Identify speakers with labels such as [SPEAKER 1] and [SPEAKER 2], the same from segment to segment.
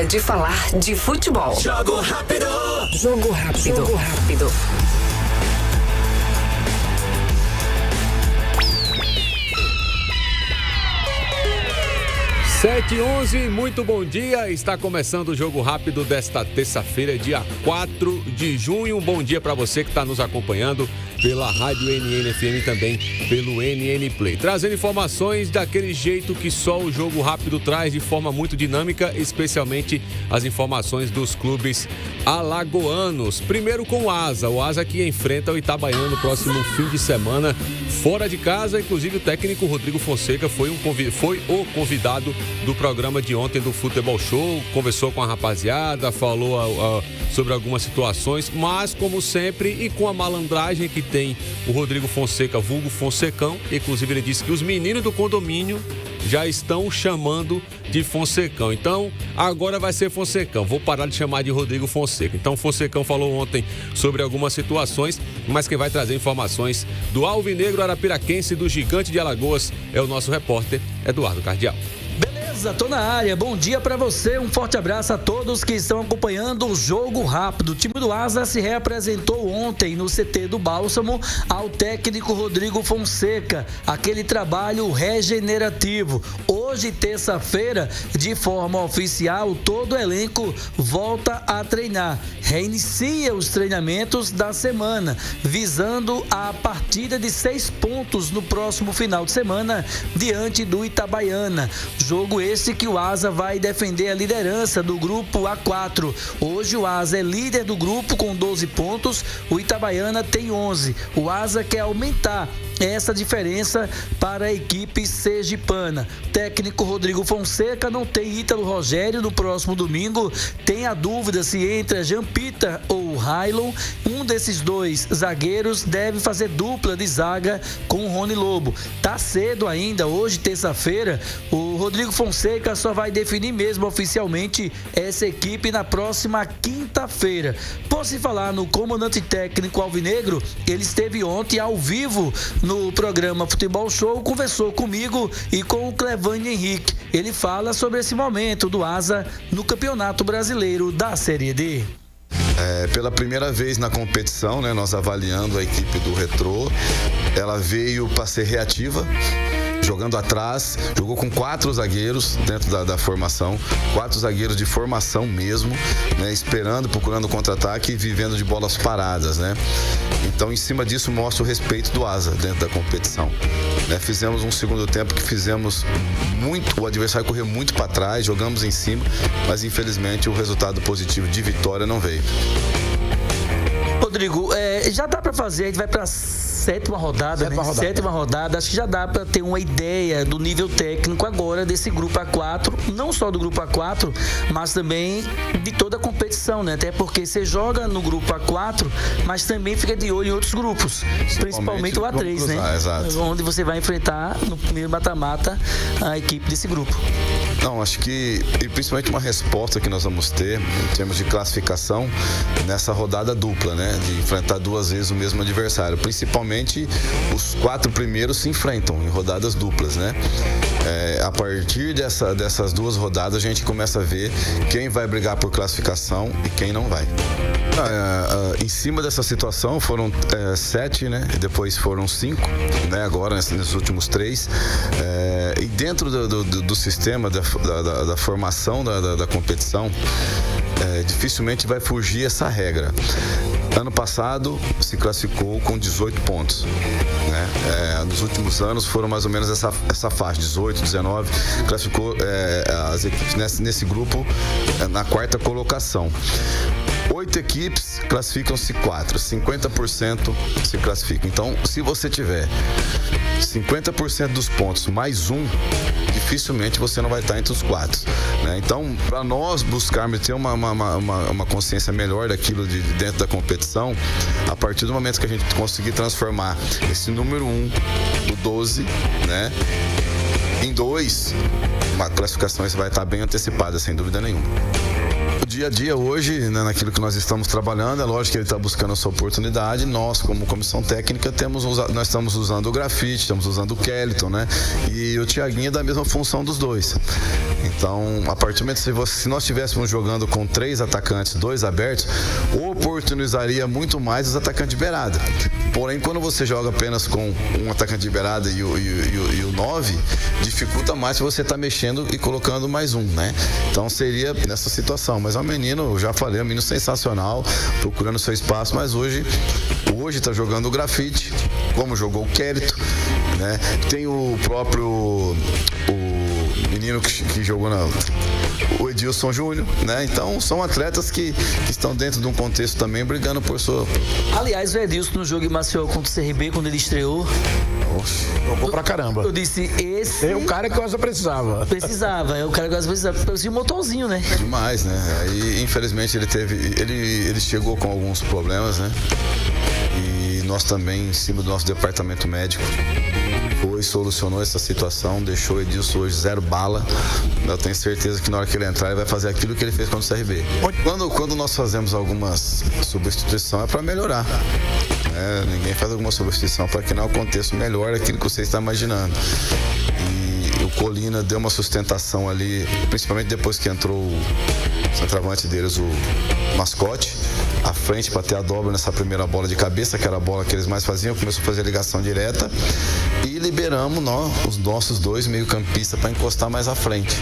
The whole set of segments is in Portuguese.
[SPEAKER 1] hora de falar de futebol.
[SPEAKER 2] Jogo rápido.
[SPEAKER 1] Jogo rápido. Jogo rápido.
[SPEAKER 3] Sete e 11, muito bom dia, está começando o Jogo Rápido desta terça-feira, dia 4 de junho. Um bom dia para você que está nos acompanhando pela Rádio NN-FM e também pelo NN Play. Trazendo informações daquele jeito que só o Jogo Rápido traz, de forma muito dinâmica, especialmente as informações dos clubes alagoanos. Primeiro com o Asa que enfrenta o Itabaiana no próximo fim de semana, fora de casa. Inclusive o técnico Rodrigo Fonseca foi o convidado do programa de ontem do Futebol Show, conversou com a rapaziada, falou sobre algumas situações, mas como sempre e com a malandragem que tem o Rodrigo Fonseca, vulgo Fonsecão, inclusive ele disse que os meninos do condomínio já estão chamando de Fonsecão. Então, agora vai ser Fonsecão. Vou parar de chamar de Rodrigo Fonseca. Então, Fonsecão falou ontem sobre algumas situações, mas quem vai trazer informações do Alvinegro Arapiraquense, do Gigante de Alagoas, é o nosso repórter Eduardo Cardial.
[SPEAKER 4] Tô na área, bom dia pra você, um forte abraço a todos que estão acompanhando o Jogo Rápido. O time do Asa se reapresentou ontem no CT do Bálsamo ao técnico Rodrigo Fonseca, aquele trabalho regenerativo. Hoje, terça-feira, de forma oficial, todo o elenco volta a treinar, reinicia os treinamentos da semana, visando a partida de 6 pontos no próximo final de semana diante do Itabaiana. Jogo esse que o Asa vai defender a liderança do grupo A4. Hoje o Asa é líder do grupo com 12 pontos, o Itabaiana tem 11. O Asa quer aumentar essa diferença para a equipe sergipana. Técnico Rodrigo Fonseca não tem Ítalo Rogério no próximo domingo. Tem a dúvida se entra Jean Peter ou Railon. Um desses dois zagueiros deve fazer dupla de zaga com o Rony Lobo. Tá cedo ainda, hoje, terça-feira. O Rodrigo Fonseca só vai definir mesmo oficialmente essa equipe na próxima quinta-feira. Por se falar no comandante técnico Alvinegro, ele esteve ontem ao vivo no programa Futebol Show, conversou comigo e com o Clevane Henrique. Ele fala sobre esse momento do Asa no Campeonato Brasileiro da Série D.
[SPEAKER 5] Pela primeira vez na competição, né, nós avaliando a equipe do Retrô, ela veio para ser reativa, jogando atrás, jogou com 4 zagueiros dentro da formação, 4 zagueiros de formação mesmo, né, esperando, procurando contra-ataque e vivendo de bolas paradas, né? Então, em cima disso, mostra o respeito do Asa dentro da competição. Né, fizemos um segundo tempo que fizemos muito, o adversário correu muito para trás, jogamos em cima, mas infelizmente o resultado positivo de vitória não veio.
[SPEAKER 4] Rodrigo, já dá para fazer, a gente vai para sétima rodada. Sétima rodada, acho que já dá para ter uma ideia do nível técnico agora desse grupo A4, não só do grupo A4, mas também de toda a competição, né? Até porque você joga no grupo A4, mas também fica de olho em outros grupos, principalmente o A3, né?
[SPEAKER 5] Exato.
[SPEAKER 4] Onde você vai enfrentar no primeiro mata-mata a equipe desse grupo.
[SPEAKER 5] Não, acho que, e principalmente uma resposta que nós vamos ter em termos de classificação nessa rodada dupla, né? De enfrentar 2 vezes o mesmo adversário, principalmente os 4 primeiros se enfrentam em rodadas duplas, né? A partir dessas 2 rodadas a gente começa a ver quem vai brigar por classificação e quem não vai. Em cima dessa situação foram 7, né? E depois foram 5, né? Agora nesses últimos 3. E dentro do sistema da formação da competição, dificilmente vai fugir essa regra. Ano passado se classificou com 18 pontos, né? Nos últimos anos foram mais ou menos essa faixa, 18, 19, classificou as equipes nesse grupo na 4ª colocação. 8 equipes, classificam-se 4, 50% se classificam. Então, se você tiver 50% dos pontos mais um, dificilmente você não vai estar entre os 4, né? Então, para nós buscarmos ter uma consciência melhor daquilo dentro da competição, a partir do momento que a gente conseguir transformar esse número 1 do 12, né, em 2, uma classificação vai estar bem antecipada, sem dúvida nenhuma. dia a dia hoje, né, naquilo que nós estamos trabalhando, é lógico que ele está buscando a sua oportunidade. Nós, como comissão técnica, nós estamos usando o Grafite, estamos usando o Kellyton, né? E o Thiaguinho é da mesma função dos dois. Então, a partir do momento se nós estivéssemos jogando com 3 atacantes, 2 abertos, oportunizaria muito mais os atacantes de beirada. Porém, quando você joga apenas com um atacante de beirada e o 9, dificulta mais se você está mexendo e colocando mais um, né? Então seria nessa situação. Mas é um menino, eu já falei, é um menino sensacional, procurando seu espaço, mas hoje está jogando o Grafite, como jogou o Kellyton, né? Tem o próprio menino que jogou o Edilson Júnior, né? Então são atletas que estão dentro de um contexto também brigando por sua...
[SPEAKER 4] Aliás, o Edilson no jogo em Maceió contra o CRB, quando ele estreou,
[SPEAKER 2] jogou pra caramba.
[SPEAKER 4] eu disse, esse...
[SPEAKER 2] É o cara que o Asa precisava.
[SPEAKER 4] É o cara que o Asa precisava. Parecia um motorzinho, né?
[SPEAKER 5] Demais, né? Aí, infelizmente, ele chegou com alguns problemas, né? E nós também, em cima do nosso departamento médico, solucionou essa situação, deixou o Edilson hoje 0 bala. Eu tenho certeza que na hora que ele entrar, ele vai fazer aquilo que ele fez contra o CRB. Quando nós fazemos algumas substituições, é para melhorar. Ninguém faz alguma substituição para que não aconteça melhor aquilo que você está imaginando. E o Colina deu uma sustentação ali, principalmente depois que entrou o centroavante deles, o Mascote, à frente para ter a dobra nessa primeira bola de cabeça, que era a bola que eles mais faziam. Começou a fazer a ligação direta e liberamos os nossos 2 meio-campistas para encostar mais à frente.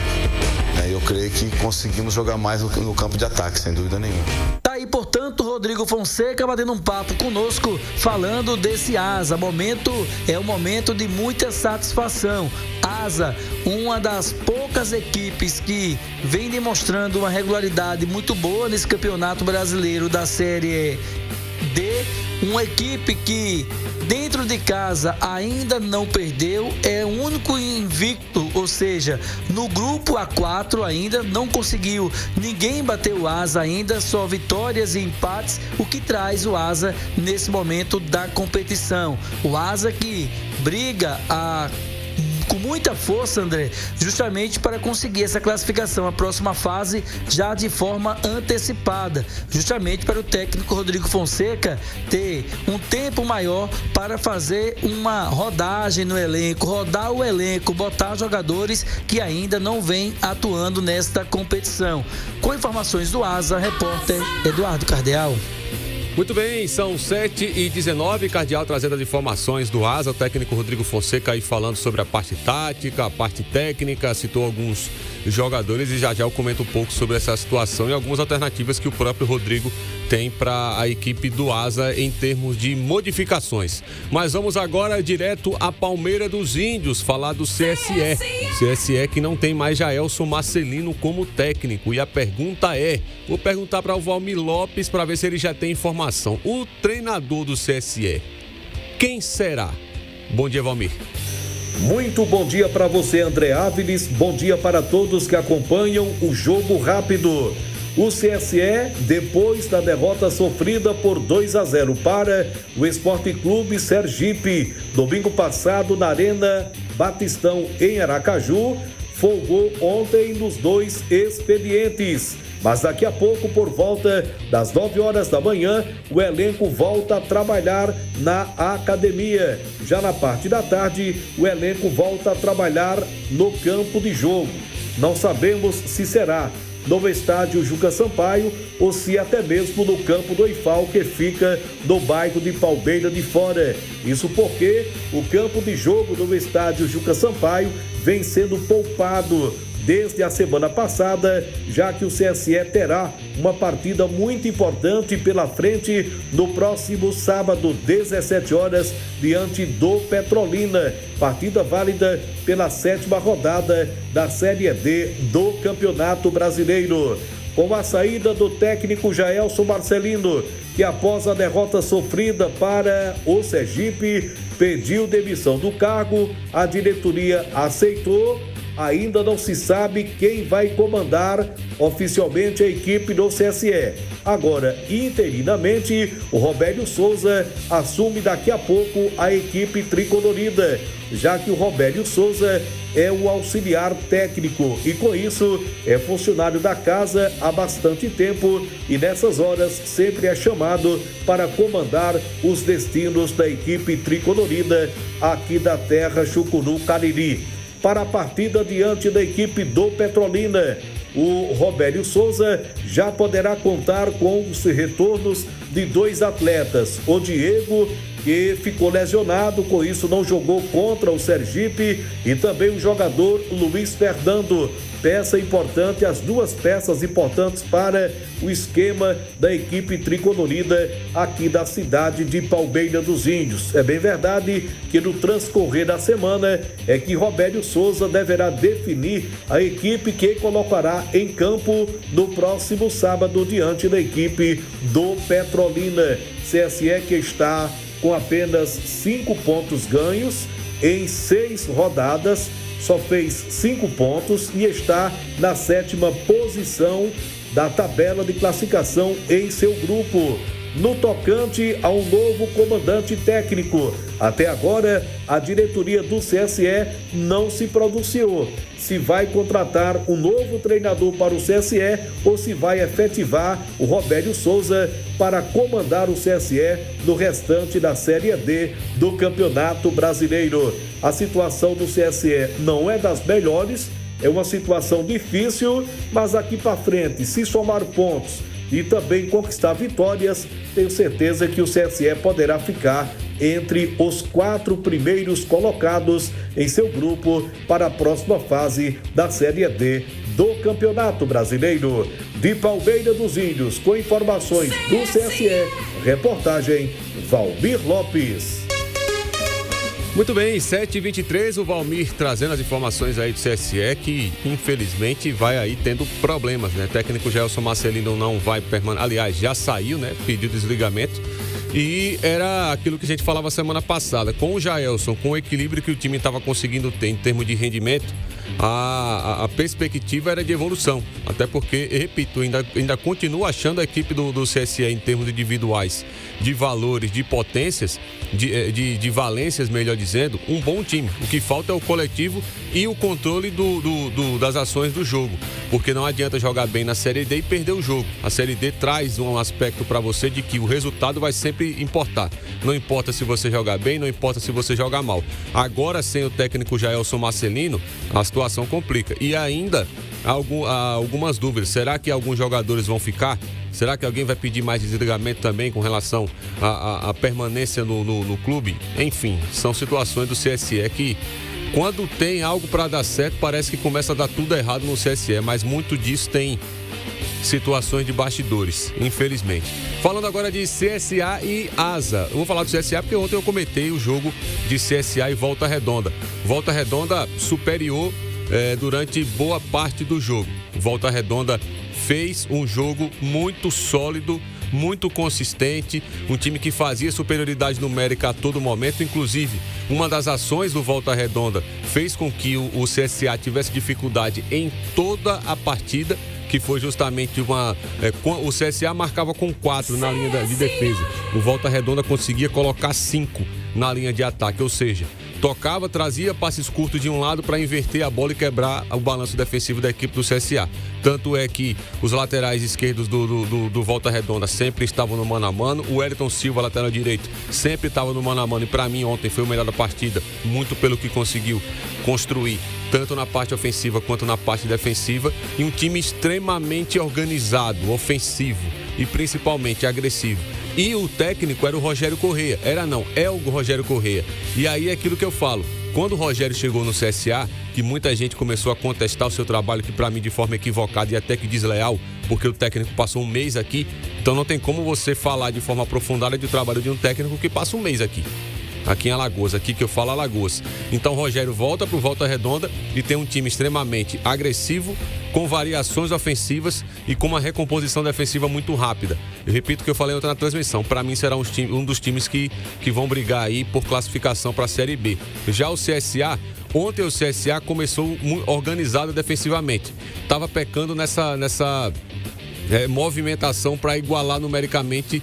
[SPEAKER 5] Eu creio que conseguimos jogar mais no campo de ataque, sem dúvida nenhuma.
[SPEAKER 4] Tá aí, portanto, Rodrigo Fonseca batendo um papo conosco, falando desse Asa. É um momento de muita satisfação. Asa, uma das poucas equipes que vem demonstrando uma regularidade muito boa nesse campeonato brasileiro da Série D. Uma equipe que dentro de casa ainda não perdeu, é o único invicto, ou seja, no grupo A4 ainda não conseguiu, ninguém bateu o Asa ainda, só vitórias e empates, o que traz o Asa nesse momento da competição. O Asa que briga com muita força, André, justamente para conseguir essa classificação, a próxima fase já de forma antecipada, justamente para o técnico Rodrigo Fonseca ter um tempo maior para fazer uma rodagem no elenco, rodar o elenco, botar jogadores que ainda não vêm atuando nesta competição. Com informações do Asa, repórter Eduardo Cardeal.
[SPEAKER 3] Muito bem, são 7h19, Cardeal trazendo as informações do Asa, o técnico Rodrigo Fonseca aí falando sobre a parte tática, a parte técnica, citou alguns jogadores e já eu comento um pouco sobre essa situação e algumas alternativas que o próprio Rodrigo tem para a equipe do Asa em termos de modificações. Mas vamos agora direto a Palmeira dos Índios, falar do CSE. CSE que não tem mais Jaelson Marcelino como técnico. E a pergunta vou perguntar para o Valmir Lopes para ver se ele já tem informação. O treinador do CSE, quem será? Bom dia, Valmir.
[SPEAKER 6] Muito bom dia para você, André Áviles. Bom dia para todos que acompanham o Jogo Rápido. O CSE, depois da derrota sofrida por 2-0 para o Esporte Clube Sergipe, domingo passado na Arena Batistão, em Aracaju, folgou ontem nos 2 expedientes. Mas daqui a pouco, por volta das 9 horas da manhã, o elenco volta a trabalhar na academia. Já na parte da tarde, o elenco volta a trabalhar no campo de jogo. Não sabemos se será no estádio Juca Sampaio ou se até mesmo no campo do IFAL, que fica no bairro de Palmeira de Fora. Isso porque o campo de jogo do estádio Juca Sampaio vem sendo poupado desde a semana passada, já que o CSE terá uma partida muito importante pela frente no próximo sábado, 17 horas, diante do Petrolina. Partida válida pela 7ª rodada da Série D do Campeonato Brasileiro. Com a saída do técnico Jaelson Marcelino, que após a derrota sofrida para o Sergipe, pediu demissão do cargo, a diretoria aceitou ainda não se sabe quem vai comandar oficialmente a equipe do CSE. Agora, interinamente, o Robélio Souza assume daqui a pouco a equipe tricolorida, já que o Robélio Souza é o auxiliar técnico e, com isso, é funcionário da casa há bastante tempo e, nessas horas, sempre é chamado para comandar os destinos da equipe tricolorida aqui da terra Chucuru-Cariri. Para a partida diante da equipe do Petrolina, o Robélio Souza já poderá contar com os retornos de 2 atletas. O Diego, que ficou lesionado, com isso não jogou contra o Sergipe, e também o jogador Luiz Fernando. Peça importante, as 2 peças importantes para o esquema da equipe tricolorida aqui da cidade de Palmeira dos Índios. É bem verdade que no transcorrer da semana é que Robélio Souza deverá definir a equipe que colocará em campo no próximo sábado diante da equipe do Petrolina. CSE que está com apenas 5 pontos ganhos em 6 rodadas, só fez 5 pontos e está na 7ª posição da tabela de classificação em seu grupo. No tocante ao novo comandante técnico, até agora a diretoria do CSE não se pronunciou se vai contratar um novo treinador para o CSE ou se vai efetivar o Robélio Souza para comandar o CSE no restante da Série D do Campeonato Brasileiro. A situação do CSE não é das melhores, é uma situação difícil, mas aqui para frente, se somar pontos e também conquistar vitórias, tenho certeza que o CSE poderá ficar entre os 4 primeiros colocados em seu grupo para a próxima fase da Série D do Campeonato Brasileiro. De Palmeira dos Índios, com informações do CSE, reportagem Valmir Lopes.
[SPEAKER 3] Muito bem, 7h23, o Valmir trazendo as informações aí do CSE, que infelizmente vai aí tendo problemas, né? O técnico Gelson Marcelino não vai permanecer, aliás, já saiu, né? Pediu desligamento. E era aquilo que a gente falava semana passada, com o Jaelson, com o equilíbrio que o time estava conseguindo ter em termos de rendimento, a perspectiva era de evolução. Até porque, repito, ainda continuo achando a equipe do CSE em termos individuais, de valores, de potências, de valências, melhor dizendo, um bom time. O que falta é o coletivo e o controle das ações do jogo. Porque não adianta jogar bem na Série D e perder o jogo. A Série D traz um aspecto para você de que o resultado vai sempre importar. Não importa se você jogar bem, não importa se você jogar mal. Agora, sem o técnico Jaelson Marcelino, a situação complica. E ainda há algumas dúvidas. Será que alguns jogadores vão ficar? Será que alguém vai pedir mais desligamento também com relação à permanência no clube? Enfim, são situações do CSE que, quando tem algo para dar certo, parece que começa a dar tudo errado no CSE, mas muito disso tem situações de bastidores, infelizmente. Falando agora de CSA e ASA. Eu vou falar do CSA porque ontem eu comentei o jogo de CSA e Volta Redonda. Volta Redonda superior durante boa parte do jogo. Volta Redonda fez um jogo muito sólido, muito consistente, um time que fazia superioridade numérica a todo momento. Inclusive, uma das ações do Volta Redonda fez com que o CSA tivesse dificuldade em toda a partida, que foi justamente o CSA marcava com 4 na linha de defesa. O Volta Redonda conseguia colocar 5 na linha de ataque, ou seja, tocava, trazia passes curtos de um lado para inverter a bola e quebrar o balanço defensivo da equipe do CSA. Tanto é que os laterais esquerdos do Volta Redonda sempre estavam no mano a mano. O Wellington Silva, lateral direito, sempre estava no mano a mano. E para mim ontem foi o melhor da partida, muito pelo que conseguiu construir, tanto na parte ofensiva quanto na parte defensiva. E um time extremamente organizado, ofensivo e principalmente agressivo. E o técnico era o Rogério Corrêa. É o Rogério Corrêa. E aí é aquilo que eu falo. Quando o Rogério chegou no CSA, que muita gente começou a contestar o seu trabalho, que para mim de forma equivocada e até que desleal, porque o técnico passou um mês aqui, então não tem como você falar de forma aprofundada do trabalho de um técnico que passa um mês aqui em Alagoas, aqui que eu falo Alagoas. Então o Rogério volta pro Volta Redonda e tem um time extremamente agressivo, com variações ofensivas e com uma recomposição defensiva muito rápida. Eu repito o que eu falei ontem na transmissão, para mim será um dos times que vão brigar aí por classificação para a Série B. Já o CSA, Ontem o CSA começou organizado defensivamente. Estava pecando nessa movimentação para igualar numericamente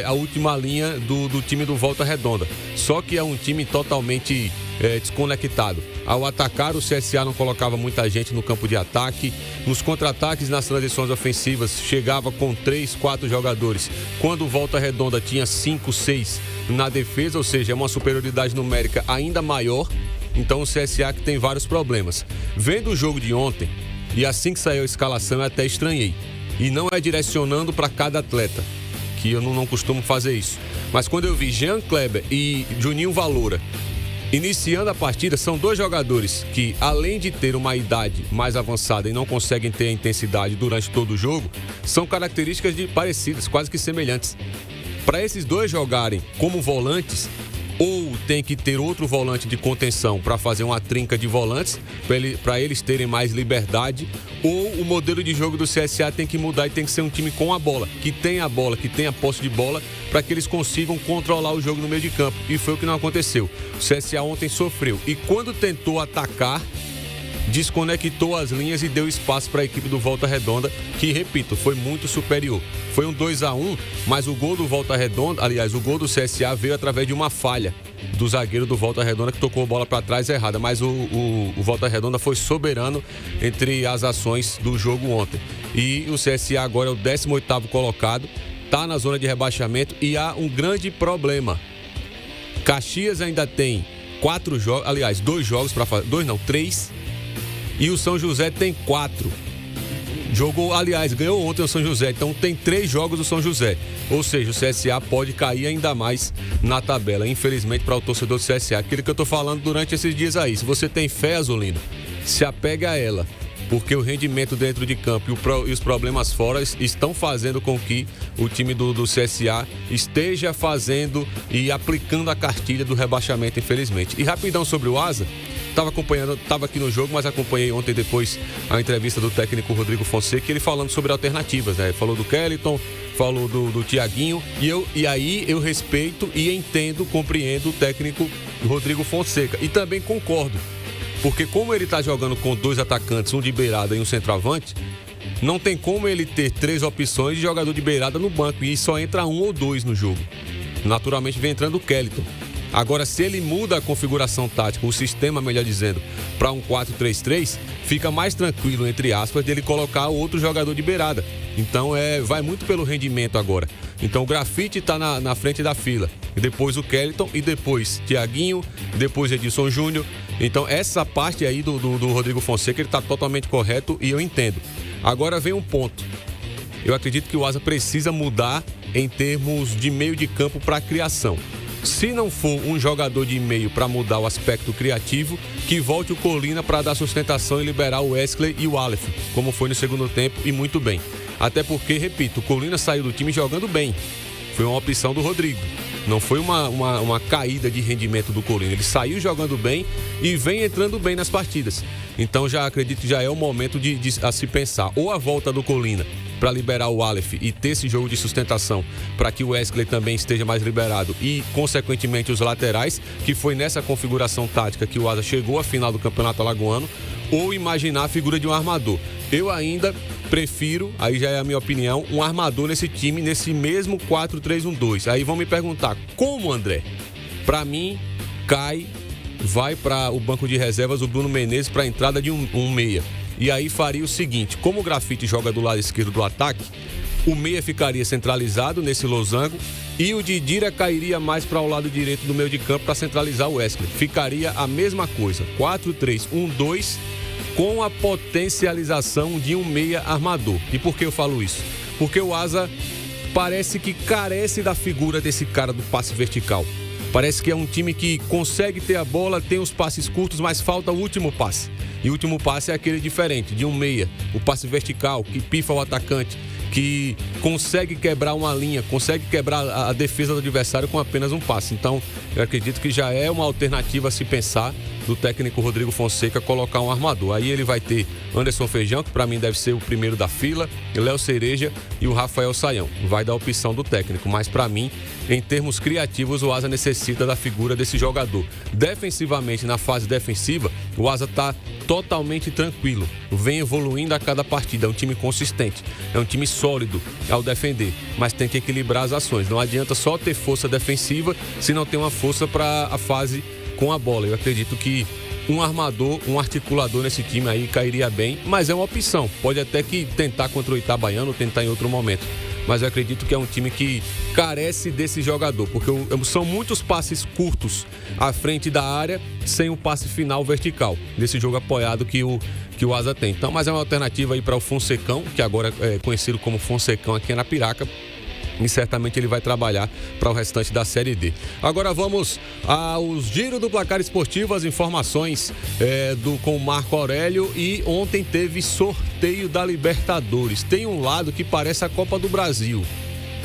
[SPEAKER 3] a última linha do time do Volta Redonda. Só que é um time totalmente desconectado. Ao atacar, o CSA não colocava muita gente no campo de ataque. Nos contra-ataques, nas transições ofensivas, chegava com 3, 4 jogadores. Quando o Volta Redonda tinha 5, 6 na defesa, ou seja, é uma superioridade numérica ainda maior. Então o CSA que tem vários problemas. Vendo o jogo de ontem, e assim que saiu a escalação, eu até estranhei. E não é direcionando para cada atleta, que eu não costumo fazer isso. Mas quando eu vi Jean Kleber e Juninho Valora iniciando a partida, são dois jogadores que, além de ter uma idade mais avançada e não conseguem ter a intensidade durante todo o jogo, são características parecidas, quase que semelhantes. Para esses dois jogarem como volantes, ou tem que ter outro volante de contenção para fazer uma trinca de volantes, para eles terem mais liberdade, ou o modelo de jogo do CSA tem que mudar e tem que ser um time com a bola, que tenha a posse de bola, para que eles consigam controlar o jogo no meio de campo. E foi o que não aconteceu. O CSA ontem sofreu. E quando tentou atacar, desconectou as linhas e deu espaço para a equipe do Volta Redonda, que, repito, foi muito superior. Foi um 2-1, mas o gol do Volta Redonda, aliás, o gol do CSA veio através de uma falha do zagueiro do Volta Redonda, que tocou a bola para trás errada, mas o Volta Redonda foi soberano entre as ações do jogo ontem. E o CSA agora é o 18º colocado, está na zona de rebaixamento e há um grande problema. Caxias ainda tem 4 jogos, aliás, 2 jogos para fazer, 3, e o São José tem 4. Jogou, aliás, ganhou ontem o São José, então tem 3 jogos do São José. Ou seja, o CSA pode cair ainda mais na tabela, infelizmente, para o torcedor do CSA. Aquilo que eu tô falando durante esses dias aí. Se você tem fé, Azulino, se apega a ela, porque o rendimento dentro de campo e os problemas fora estão fazendo com que o time do CSA esteja fazendo e aplicando a cartilha do rebaixamento, infelizmente. E rapidão sobre o Asa, estava aqui no jogo, mas acompanhei ontem depois a entrevista do técnico Rodrigo Fonseca, ele falando sobre alternativas, né? Falou do Kellyton, falou do Thiaguinho, e aí eu respeito e entendo, compreendo o técnico Rodrigo Fonseca. E também concordo, porque como ele está jogando com 2 atacantes, um de beirada e um centroavante, não tem como ele ter 3 opções de jogador de beirada no banco e só entra 1 ou 2 no jogo. Naturalmente vem entrando o Kellyton. Agora, se ele muda a configuração tática, o sistema, melhor dizendo, para um 4-3-3, fica mais tranquilo, entre aspas, dele colocar outro jogador de beirada. Então, vai muito pelo rendimento agora. Então, o Grafite está na frente da fila. E depois o Kellyton, e depois Thiaguinho, depois Edilson Júnior. Então, essa parte aí do Rodrigo Fonseca, ele está totalmente correto e eu entendo. Agora vem um ponto. Eu acredito que o Asa precisa mudar em termos de meio de campo para a criação. Se não for um jogador de meio para mudar o aspecto criativo, que volte o Colina para dar sustentação e liberar o Wesley e o Aleph, como foi no segundo tempo, e muito bem. Até porque, repito, o Colina saiu do time jogando bem. Foi uma opção do Rodrigo. Não foi uma caída de rendimento do Colina. Ele saiu jogando bem e vem entrando bem nas partidas. Então já acredito que já é o momento de se pensar. Ou a volta do Colina para liberar o Aleph e ter esse jogo de sustentação para que o Wesley também esteja mais liberado e, consequentemente, os laterais, que foi nessa configuração tática que o Asa chegou à final do Campeonato Alagoano, ou imaginar a figura de um armador. Eu ainda prefiro, aí já é a minha opinião, um armador nesse time, nesse mesmo 4-3-1-2. Aí vão me perguntar, como, André? Para mim, vai para o banco de reservas o Bruno Menezes para a entrada de um meia. E aí faria o seguinte, como o Grafite joga do lado esquerdo do ataque, o meia ficaria centralizado nesse losango e o Didira cairia mais para o lado direito do meio de campo para centralizar o Wesley. Ficaria a mesma coisa, 4-3-1-2 com a potencialização de um meia armador. E por que eu falo isso? Porque o Asa parece que carece da figura desse cara do passe vertical. Parece que é um time que consegue ter a bola, tem os passes curtos, mas falta o último passe. E o último passe é aquele diferente, de um meia, o passe vertical, que pifa o atacante, que consegue quebrar uma linha, consegue quebrar a defesa do adversário com apenas um passe. Então, eu acredito que já é uma alternativa a se pensar do técnico Rodrigo Fonseca colocar um armador. Aí ele vai ter Anderson Feijão, que para mim deve ser o primeiro da fila, Léo Cereja e o Rafael Saião. Vai dar a opção do técnico, mas para mim, em termos criativos, o Asa necessita da figura desse jogador. Defensivamente, na fase defensiva, o Asa está totalmente tranquilo, vem evoluindo a cada partida, é um time consistente, é um time sólido ao defender, mas tem que equilibrar as ações. Não adianta só ter força defensiva se não tem uma força para a fase com a bola. Eu acredito que um armador, um articulador nesse time aí cairia bem, mas é uma opção. Pode até que tentar contra o Itabaiano, tentar em outro momento. Mas eu acredito que é um time que carece desse jogador, porque são muitos passes curtos à frente da área, sem o passe final vertical, desse jogo apoiado que o Asa tem. Então, mas é uma alternativa aí para o Fonsecão, que agora é conhecido como Fonsecão aqui na Piraca, e certamente ele vai trabalhar para o restante da Série D. Agora vamos aos giros do placar esportivo, as informações com o Marco Aurélio. E ontem teve sorteio da Libertadores. Tem um lado que parece a Copa do Brasil.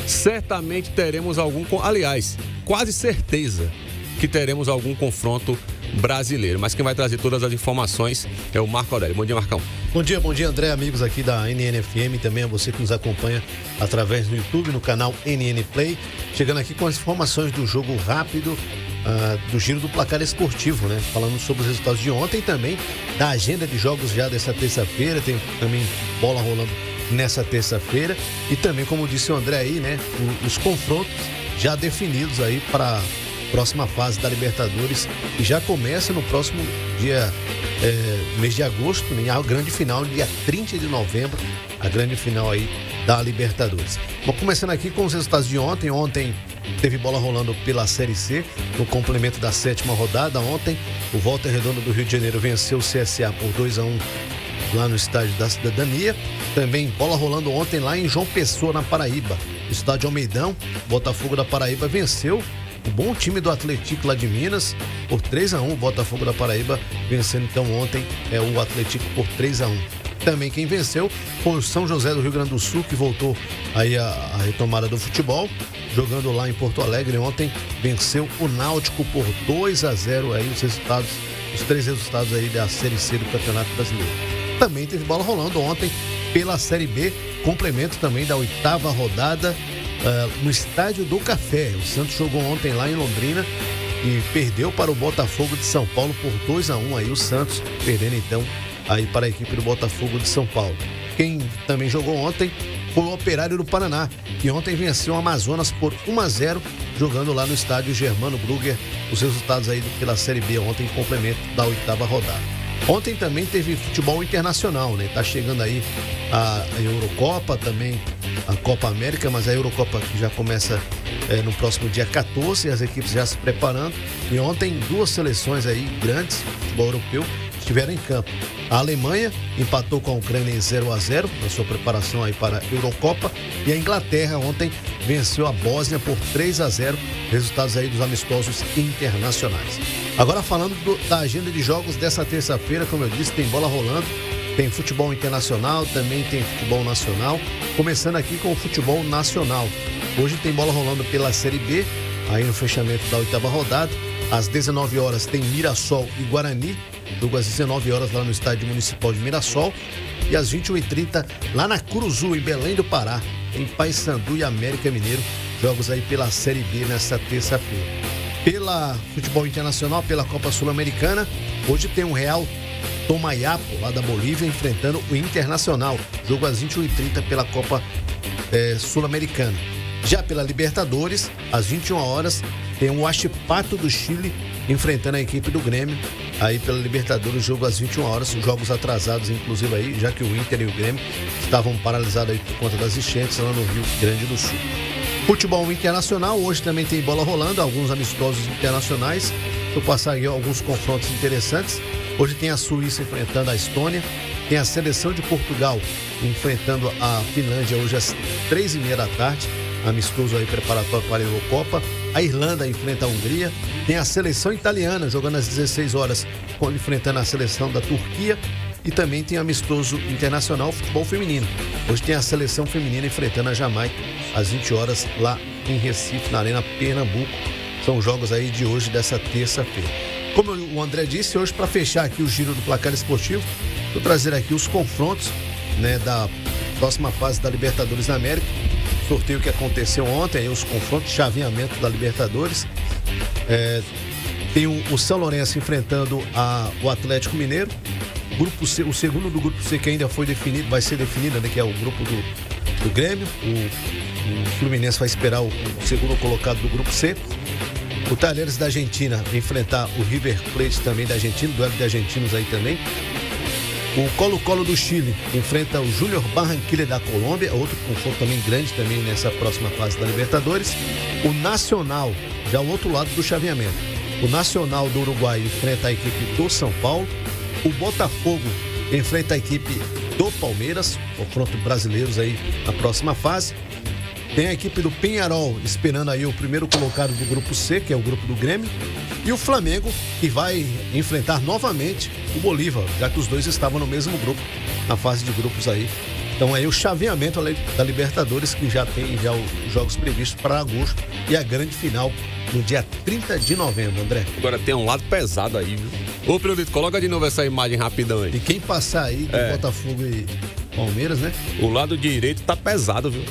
[SPEAKER 3] Certamente teremos aliás, quase certeza que teremos algum confronto brasileiro. Mas quem vai trazer todas as informações é o Marco Aurélio. Bom dia, Marcão.
[SPEAKER 7] Bom dia, André, amigos aqui da NNFM, também a você que nos acompanha através do YouTube, no canal NN Play, chegando aqui com as informações do jogo rápido, do giro do placar esportivo, né? Falando sobre os resultados de ontem e também da agenda de jogos já dessa terça-feira, tem também bola rolando nessa terça-feira e também, como disse o André aí, né? Os confrontos já definidos aí para próxima fase da Libertadores, que já começa no próximo mês de agosto, né? A grande final, dia 30 de novembro, a grande final aí da Libertadores. Bom, começando aqui com os resultados de ontem. Ontem teve bola rolando pela Série C, no complemento da 7ª rodada. Ontem, o Volta Redonda do Rio de Janeiro venceu o CSA por 2-1 lá no Estádio da Cidadania. Também bola rolando ontem lá em João Pessoa, na Paraíba. No Estádio Almeidão, Botafogo da Paraíba venceu o bom time do Atlético lá de Minas por 3-1. O Botafogo da Paraíba vencendo então ontem o Atlético por 3-1. Também quem venceu foi o São José do Rio Grande do Sul, que voltou aí a retomada do futebol, jogando lá em Porto Alegre. Ontem venceu o Náutico por 2-0 aí os 3 resultados aí da Série C do Campeonato Brasileiro. Também teve bola rolando ontem pela Série B, complemento também da 8ª rodada no Estádio do Café. O Santos jogou ontem lá em Londrina e perdeu para o Botafogo de São Paulo por 2-1. Aí o Santos perdendo então aí para a equipe do Botafogo de São Paulo. Quem também jogou ontem foi o Operário do Paraná, que ontem venceu o Amazonas por 1-0, jogando lá no Estádio Germano Brugger. Os resultados aí pela Série B ontem, em complemento da 8ª rodada. Ontem também teve futebol internacional, né? Tá chegando aí a Eurocopa, também a Copa América, mas a Eurocopa que já começa no próximo dia 14, as equipes já se preparando. E ontem 2 seleções aí grandes, futebol europeu, estiveram em campo. A Alemanha empatou com a Ucrânia em 0-0 na sua preparação aí para a Eurocopa, e a Inglaterra ontem venceu a Bósnia por 3-0, resultados aí dos amistosos internacionais. Agora falando da agenda de jogos dessa terça-feira, como eu disse, tem bola rolando, tem futebol internacional, também tem futebol nacional, começando aqui com o futebol nacional. Hoje tem bola rolando pela Série B, aí no fechamento da 8ª rodada. Às 19 horas tem Mirassol e Guarani, jogo às 19 horas lá no Estádio Municipal de Mirassol. E às 21h30 lá na Curuzu, em Belém do Pará, em Paysandu e América Mineiro, jogos aí pela Série B nessa terça-feira. Pela futebol internacional, pela Copa Sul-Americana, hoje tem um Real Tomayapo, lá da Bolívia, enfrentando o Internacional, jogo às 21h30 pela Copa Sul-Americana. Já pela Libertadores, às 21 horas, tem o Huachipato do Chile enfrentando a equipe do Grêmio. Aí pela Libertadores, jogo às 21 horas, jogos atrasados inclusive aí, já que o Inter e o Grêmio estavam paralisados aí por conta das enchentes lá no Rio Grande do Sul. Futebol internacional, hoje também tem bola rolando, alguns amistosos internacionais. Eu passar aí alguns confrontos interessantes. Hoje tem a Suíça enfrentando a Estônia, tem a seleção de Portugal enfrentando a Finlândia hoje às 3h30 da tarde, amistoso aí preparatório para a Eurocopa. A Irlanda enfrenta a Hungria, tem a seleção italiana jogando às 16 horas, enfrentando a seleção da Turquia, e também tem amistoso internacional futebol feminino. Hoje tem a seleção feminina enfrentando a Jamaica às 20 horas lá em Recife, na Arena Pernambuco. São jogos aí de hoje, dessa terça-feira. Como o André disse, hoje para fechar aqui o giro do placar esportivo, vou trazer aqui os confrontos, né, da próxima fase da Libertadores da América. Sorteio que aconteceu ontem, aí os confrontos de chaveamento da Libertadores. Tem o São Lourenço enfrentando o Atlético Mineiro. Grupo C, o segundo do grupo C que ainda foi definido, vai ser definido, né, que é o grupo do Grêmio. O Fluminense vai esperar o segundo colocado do grupo C. O Talheres da Argentina enfrentar o River Plate também da Argentina, duelo de argentinos aí também. O Colo-Colo do Chile enfrenta o Júnior Barranquilla da Colômbia, outro confronto também grande também nessa próxima fase da Libertadores. O Nacional, já o outro lado do chaveamento. O Nacional do Uruguai enfrenta a equipe do São Paulo. O Botafogo enfrenta a equipe do Palmeiras, confronto brasileiros aí na próxima fase. Tem a equipe do Peñarol esperando aí o primeiro colocado do grupo C, que é o grupo do Grêmio. E o Flamengo, que vai enfrentar novamente o Bolívar, já que os dois estavam no mesmo grupo, na fase de grupos aí. Então aí o chaveamento da Libertadores, que já tem os jogos previstos para agosto e a grande final no dia 30 de novembro, André.
[SPEAKER 3] Agora tem um lado pesado aí, viu? Ô, Pirulito, coloca de novo essa imagem rapidão aí.
[SPEAKER 7] E quem passar aí de Botafogo e Palmeiras, né?
[SPEAKER 3] O lado direito tá pesado, viu?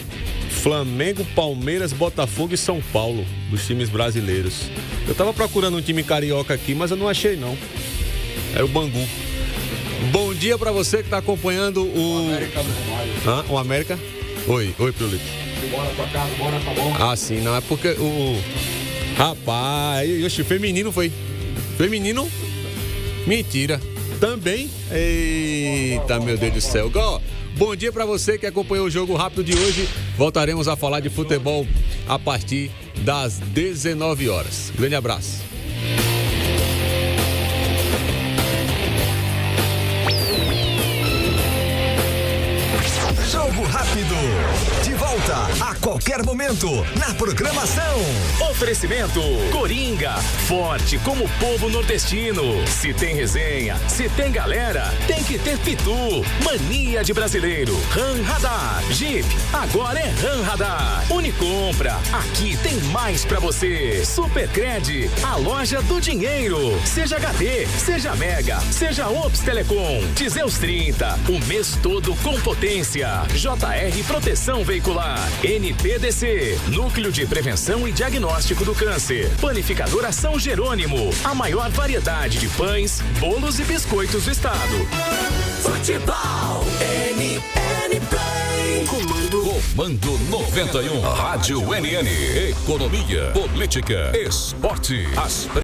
[SPEAKER 3] Flamengo, Palmeiras, Botafogo e São Paulo, dos times brasileiros. Eu tava procurando um time carioca aqui, mas eu não achei não. Era o Bangu. Bom dia pra você que tá acompanhando o América do Romário. O América? Oi, Pirulito.
[SPEAKER 2] Bora pra casa, bora pra bom.
[SPEAKER 3] Ah, sim, não é porque o... Rapaz, oxe, feminino foi. Feminino? Mentira. Também? Eita, meu Deus do céu. Bom dia pra você que acompanhou o Jogo Rápido de hoje. Voltaremos a falar de futebol a partir das 19 horas. Grande abraço.
[SPEAKER 8] Jogo Rápido. De volta a qualquer momento na programação. Oferecimento Coringa. Forte como o povo nordestino. Se tem resenha, se tem galera, tem que ter Pitu. Mania de brasileiro. Ram Radar. Jeep. Agora é Ram Radar. Unicompra. Aqui tem mais pra você. Supercred. A loja do dinheiro. Seja HD, seja Mega, seja Ops Telecom. Teseus 30. O mês todo com potência. JR Proteção Veicular. NPDC. Núcleo de Prevenção e Diagnóstico do Câncer. Panificadora São Jerônimo. A maior variedade de pães, bolos e biscoitos do estado. Futebol. NN Play. Comando 91. Rádio NN. Economia. Política. Esporte. As